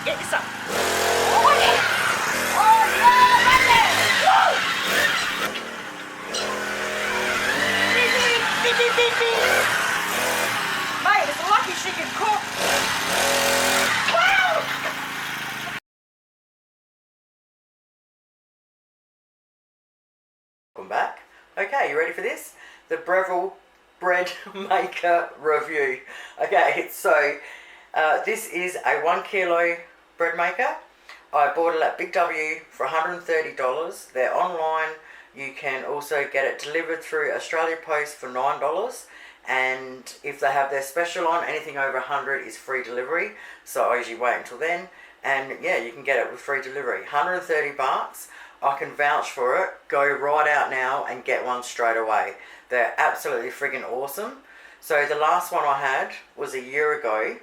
Get this up. Oh yeah! Oh yeah, baby! Mate, it's lucky she can cook. Wow! Welcome back. Okay, you ready for this? The Breville Bread Maker review. Okay, so this is a 1 kilo bread maker. I bought it at Big W for $130. They're online. You can also get it delivered through Australia Post for $9. And if they have their special on, anything over 100 is free delivery. So I usually wait until then. And yeah, you can get it with free delivery. 130 bucks. I can vouch for it. Go right out now and get one straight away. They're absolutely friggin' awesome. So the last one I had was a year ago,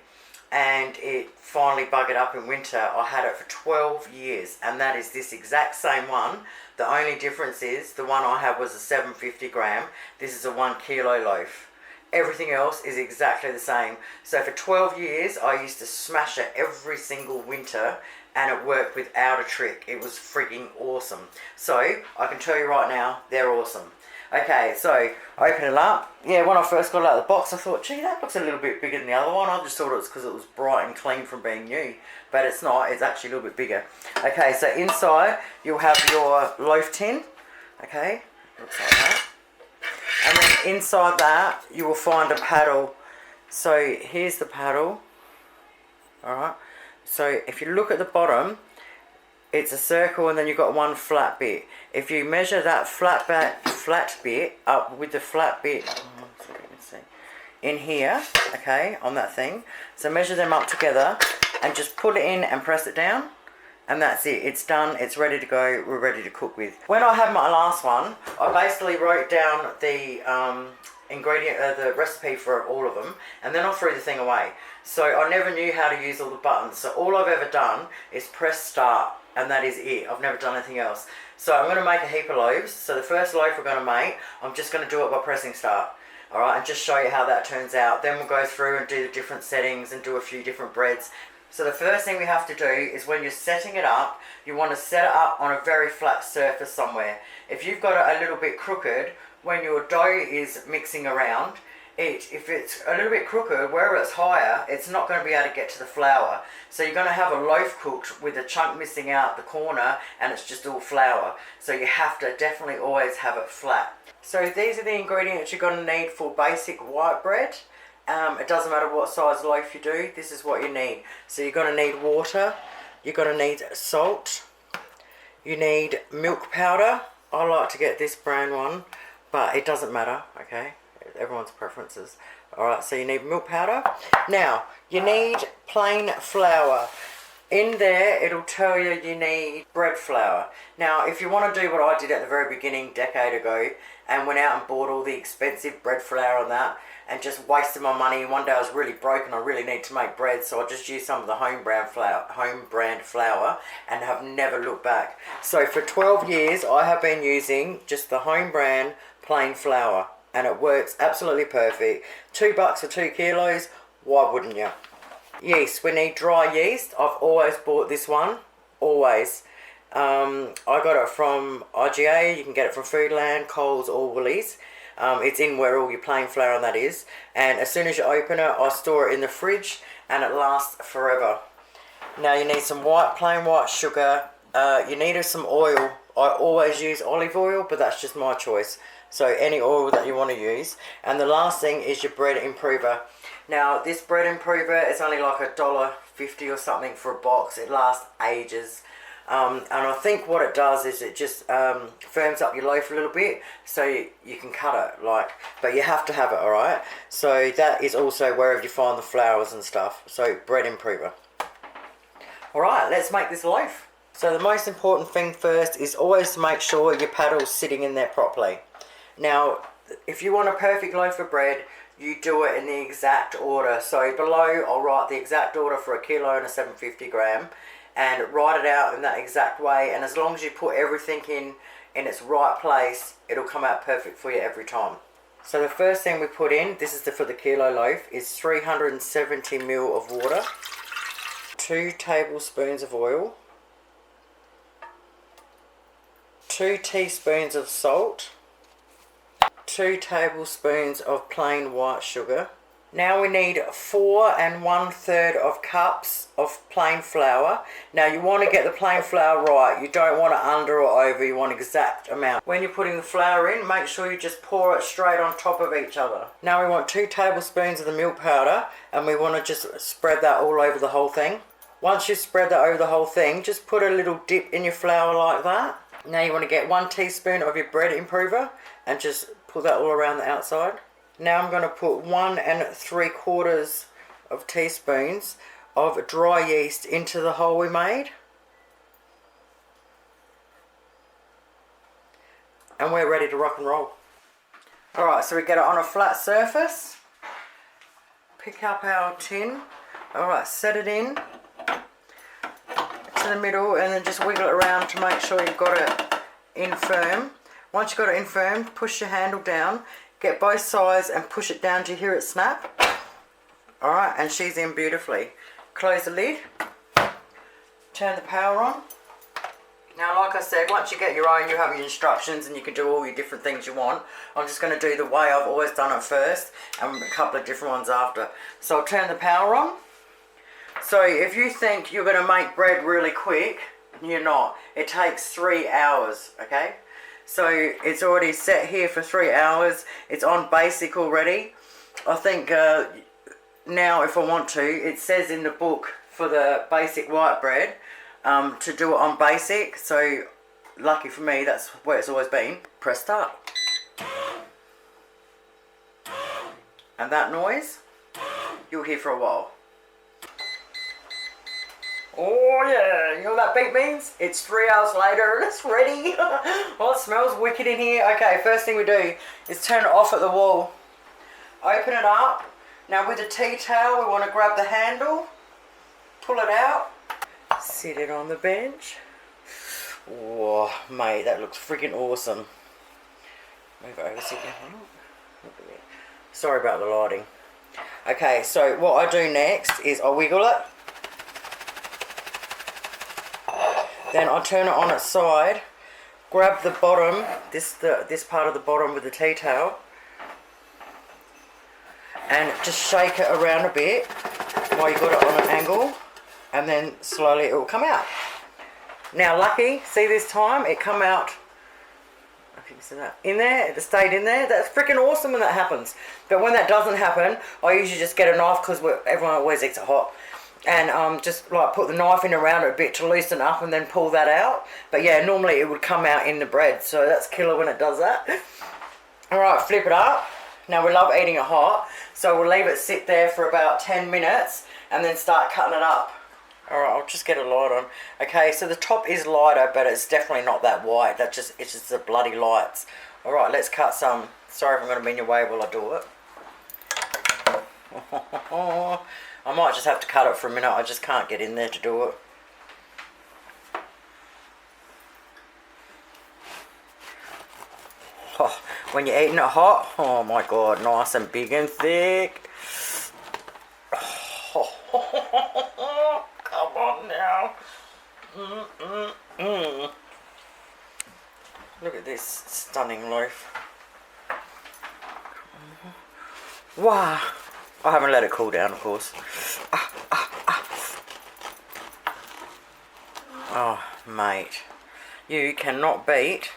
and it finally buggered up in winter. I had it for 12 years, and that is this exact same one. The only difference is the one I had was a 750 gram. This is a 1 kilo loaf. Everything else is exactly the same. So for 12 years, I used to smash it every single winter, and it worked without a trick. It was freaking awesome. So I can tell you right now, they're awesome. Okay, so I open it up. Yeah, when I first got it out of the box, I thought, gee, that looks a little bit bigger than the other one. I just thought it was because it was bright and clean from being new. But it's not, it's actually a little bit bigger. Okay, so inside, you'll have your loaf tin. Okay, looks like that. And then inside that, you will find a paddle. So here's the paddle. Alright, so if you look at the bottom, it's a circle and then you've got one flat bit. If you measure that flat bit up with the flat bit so you can see, in here, okay, on that thing. So measure them up together and just put it in and press it down. And that's it. It's done. It's ready to go. We're ready to cook with. When I had my last one, I basically wrote down the the recipe for all of them, and then I threw the thing away. So I never knew how to use all the buttons. So all I've ever done is press start, and that is it. I've never done anything else. So I'm going to make a heap of loaves. So the first loaf we're going to make, I'm just going to do it by pressing start. Alright, and just show you how that turns out. Then we'll go through and do the different settings and do a few different breads. So the first thing we have to do is when you're setting it up, you want to set it up on a very flat surface somewhere. If you've got it a little bit crooked, when your dough is mixing around, if it's a little bit crooked, wherever it's higher, it's not going to be able to get to the flour. So you're going to have a loaf cooked with a chunk missing out the corner and it's just all flour. So you have to definitely always have it flat. So these are the ingredients you're going to need for basic white bread. It doesn't matter what size loaf you do, this is what you need. So you're going to need water, you're going to need salt, you need milk powder. I like to get this brown one, but it doesn't matter, okay? Everyone's preferences. Alright, so you need milk powder. Now, you need plain flour. In there, it'll tell you you need bread flour. Now, if you want to do what I did at the very beginning, decade ago, and went out and bought all the expensive bread flour and that, and just wasted my money. One day I was really broke and I really need to make bread, so I just used some of the home brand flour and have never looked back. So for 12 years I have been using just the home brand plain flour, and it works absolutely perfect. $2 for 2 kilos, why wouldn't you? Yeast, we need dry yeast. I've always bought this one, always. I got it from IGA, you can get it from Foodland, Coles or Woolies. It's in where all your plain flour and that is. And as soon as you open it, I store it in the fridge and it lasts forever. Now you need some plain white sugar. You need some oil. I always use olive oil, but that's just my choice. So any oil that you want to use. And the last thing is your bread improver. Now this bread improver is only like $1.50 or something for a box. It lasts ages. And I think what it does is it just firms up your loaf a little bit so you can cut it, but you have to have it, alright? So that is also wherever you find the flours and stuff. So bread improver. Alright, let's make this loaf. So the most important thing first is always to make sure your paddle's sitting in there properly. Now, if you want a perfect loaf of bread, you do it in the exact order. So below I'll write the exact order for a kilo and a 750 gram. And write it out in that exact way, and as long as you put everything in its right place, it'll come out perfect for you every time. So the first thing we put in, this is for the kilo loaf, is 370 ml of water. 2 tablespoons of oil, 2 teaspoons of salt, 2 tablespoons of plain white sugar. Now we need 4 1/3 cups of plain flour. Now you want to get the plain flour right. You don't want it under or over. You want exact amount. When you're putting the flour in, make sure you just pour it straight on top of each other. Now we want 2 tablespoons of the milk powder, and we want to just spread that all over the whole thing. Once you've spread that over the whole thing, just put a little dip in your flour like that. Now you want to get 1 teaspoon of your bread improver and just put that all around the outside. Now I'm going to put 1 3/4 teaspoons of dry yeast into the hole we made. And we're ready to rock and roll. Alright, so we get it on a flat surface. Pick up our tin. Alright, set it in to the middle and then just wiggle it around to make sure you've got it in firm. Once you've got it in firm, push your handle down, get both sides and push it down till you hear it snap. Alright, and she's in beautifully. Close the lid, turn the power on. Now like I said, once you get your own, you have your instructions and you can do all your different things you want. I'm just going to do the way I've always done it first and a couple of different ones after. So I'll turn the power on. So if you think you're going to make bread really quick, you're not. It takes 3 hours, okay? So it's already set here for 3 hours. It's on basic already. I think now if I want to, it says in the book for the basic white bread to do it on basic. So lucky for me, that's where it's always been. Press start. And that noise, you'll hear for a while. Oh yeah, you know what that beat means? It's 3 hours later and it's ready. Oh, it smells wicked in here. Okay, first thing we do is turn it off at the wall. Open it up. Now with a tea towel, we want to grab the handle, pull it out, sit it on the bench. Oh, mate, that looks freaking awesome. Move it over so you can look at it. Sorry about the lighting. Okay, so what I do next is I wiggle it. Then I turn it on its side, grab the bottom, this part of the bottom with the tea towel, and just shake it around a bit while you got it on an angle, and then slowly it will come out. Now lucky, see this time, it come out, I think you can see that, in there, it stayed in there. That's freaking awesome when that happens. But when that doesn't happen, I usually just get a knife because everyone always eats it hot. And just like put the knife in around it a bit to loosen up and then pull that out. But yeah, normally it would come out in the bread, so that's killer when it does that. Alright, flip it up. Now we love eating it hot, so we'll leave it sit there for about 10 minutes and then start cutting it up. Alright, I'll just get a light on. Okay, so the top is lighter, but it's definitely not that white. It's just the bloody lights. Alright, let's cut some. Sorry if I'm going to be in your way while I do it. I might just have to cut it for a minute. I just can't get in there to do it. Oh, when you're eating it hot, oh my god, nice and big and thick. Oh, come on now. Look at this stunning loaf. Wow. I haven't let it cool down, of course. Oh, mate. You cannot beat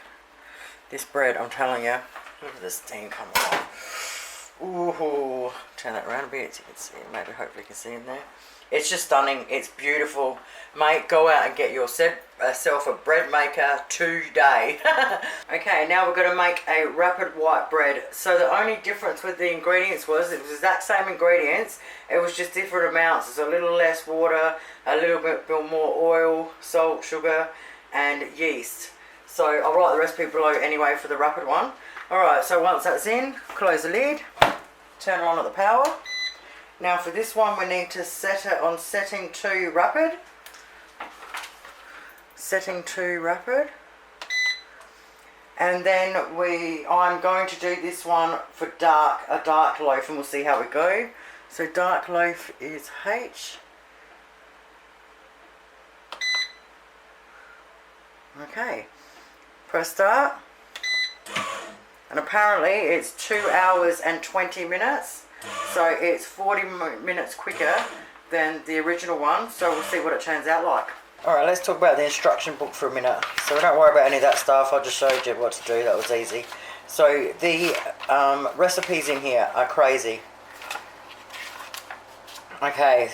this bread, I'm telling you. Look at the steam coming off. Ooh. Turn that around a bit so you can see it. Maybe hopefully you can see in there. It's just stunning. It's beautiful. Mate, go out and get yourself a bread maker today. Okay, now we're going to make a rapid white bread. So the only difference with the ingredients was it was the exact same ingredients. It was just different amounts. It's a little less water, a little bit more oil, salt, sugar, and yeast. So I'll write the recipe below anyway for the rapid one. Alright, so once that's in, close the lid, turn it on at the power. Now for this one we need to set it on setting 2 rapid. Setting 2 rapid. And then I'm going to do this one for a dark loaf, and we'll see how we go. So dark loaf is H. Okay, press start. And apparently it's 2 hours and 20 minutes. So it's 40 minutes quicker than the original one. So we'll see what it turns out like. Alright, let's talk about the instruction book for a minute. So don't worry about any of that stuff. I just showed you what to do. That was easy. So the recipes in here are crazy. Okay.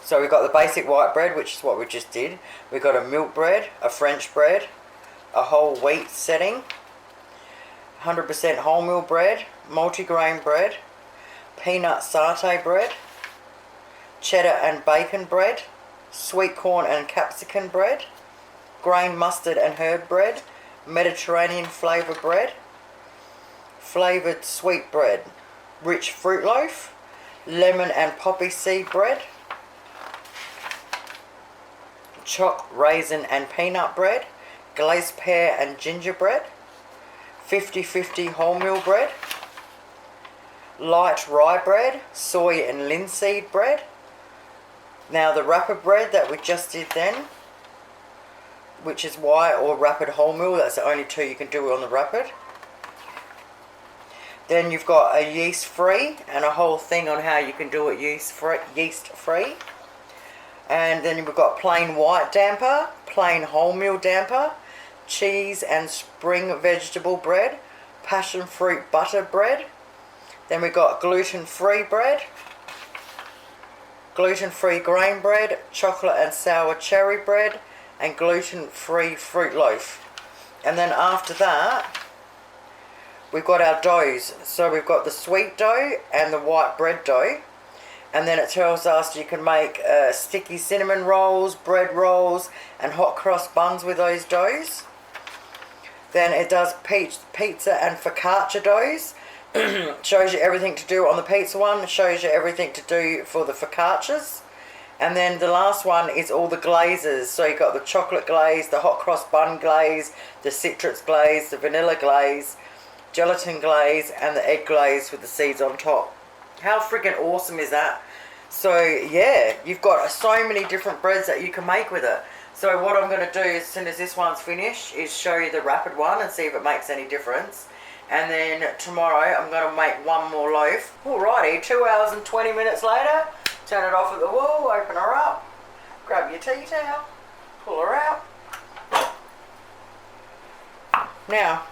So we've got the basic white bread, which is what we just did. We've got a milk bread, a French bread, a whole wheat setting, 100% wholemeal bread, multigrain bread, peanut satay bread, cheddar and bacon bread, sweet corn and capsicum bread, grain mustard and herb bread, Mediterranean flavour bread, flavoured sweet bread, rich fruit loaf, lemon and poppy seed bread, choc raisin and peanut bread, glazed pear and gingerbread, 50-50 wholemeal bread, light rye bread, soy and linseed bread. Now the rapid bread that we just did then, which is white or rapid wholemeal, that's the only two you can do on the rapid. Then you've got a yeast free and a whole thing on how you can do it yeast free. And then we've got plain white damper, plain wholemeal damper, cheese and spring vegetable bread, passion fruit butter bread. Then we've got gluten-free bread, gluten-free grain bread, chocolate and sour cherry bread, and gluten-free fruit loaf. And then after that, we've got our doughs. So we've got the sweet dough and the white bread dough. And then it tells us you can make sticky cinnamon rolls, bread rolls, and hot cross buns with those doughs. Then it does pizza and focaccia doughs. Shows you everything to do on the pizza one. Shows you everything to do for the focaccias. And then the last one is all the glazes. So you've got the chocolate glaze, the hot cross bun glaze, the citrus glaze, the vanilla glaze, gelatin glaze, and the egg glaze with the seeds on top. How freaking awesome is that? So yeah, you've got so many different breads that you can make with it. So what I'm going to do as soon as this one's finished is show you the rapid one and see if it makes any difference. And then tomorrow I'm going to make one more loaf. Alrighty, 2 hours and 20 minutes later, turn it off at the wall, open her up, grab your tea towel, pull her out. Now,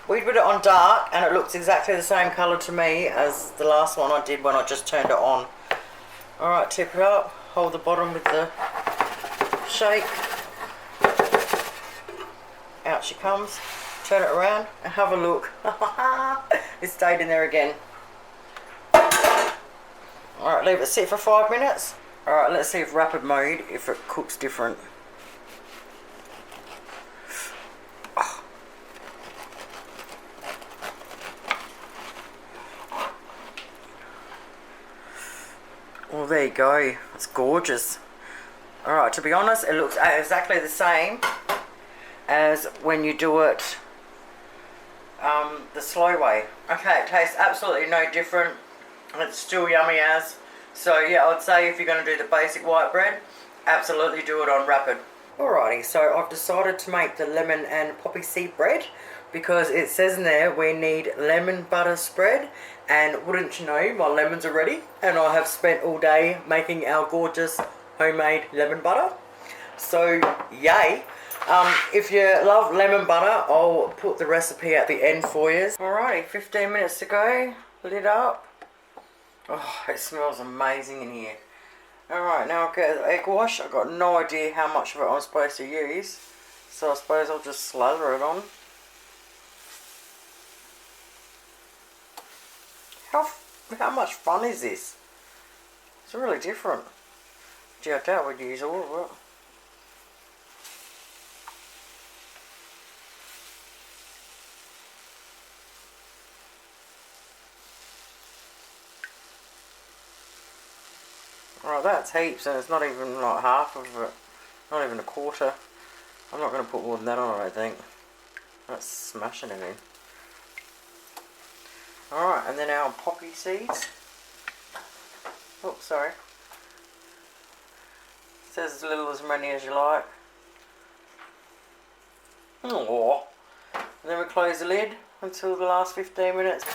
we put it on dark and it looks exactly the same colour to me as the last one I did when I just turned it on. Alright, tip it up, hold the bottom with the shake. Out she comes. Turn it around and have a look. It stayed in there again. Alright, leave it sit for 5 minutes. Alright, let's see if rapid mode, if it cooks different. Well, there you go. It's gorgeous. Alright, to be honest, it looks exactly the same as when you do it the slow way. Okay, it tastes absolutely no different. It's still yummy as. So yeah, I'd say if you're going to do the basic white bread, absolutely do it on rapid. Alrighty, so I've decided to make the lemon and poppy seed bread because it says in there we need lemon butter spread, and wouldn't you know, my lemons are ready and I have spent all day making our gorgeous homemade lemon butter. So yay. If you love lemon butter, I'll put the recipe at the end for you. Alrighty, 15 minutes to go. Lid up. Oh, it smells amazing in here. Alright, now I'll get the egg wash. I've got no idea how much of it I'm supposed to use, so I suppose I'll just slather it on. How much fun is this? It's really different. Gee, I doubt we'd use all of it. Right, that's heaps, and it's not even like half of it, not even a quarter. I'm not going to put more than that on, I don't think. That's smashing it in. Alright, and then our poppy seeds. Oh, sorry. says as little as many as you like. Oh. And then we close the lid until the last 15 minutes.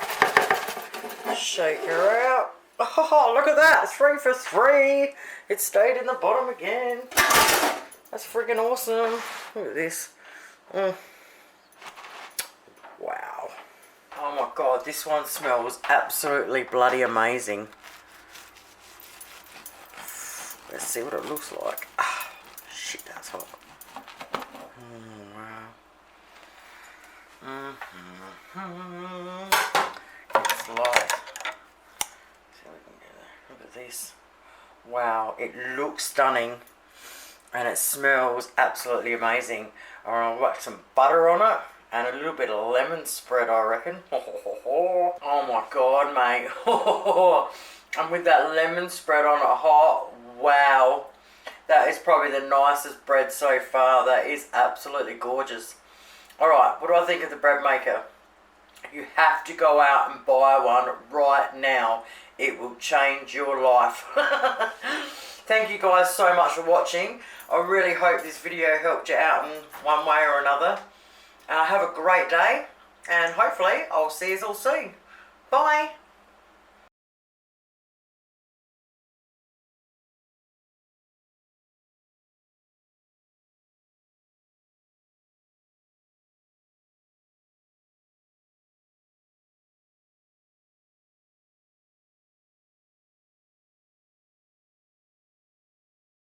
Shake her out. Oh, look at that. 3 for 3. It stayed in the bottom again. That's freaking awesome. Look at this. Wow. Oh my god, this one smells absolutely bloody amazing. Let's see what it looks like. Ah, shit, that's hot. Wow. It's light. See what we can get there. Look at this. Wow, it looks stunning. And it smells absolutely amazing. I'll whack some butter on it and a little bit of lemon spread, I reckon. Oh my god, mate. And with that lemon spread on it hot, wow. That is probably the nicest bread so far. That is absolutely gorgeous. Alright, what do I think of the bread maker? You have to go out and buy one right now. It will change your life. Thank you guys so much for watching. I really hope this video helped you out in one way or another. Have a great day, and hopefully I'll see you all soon. Bye.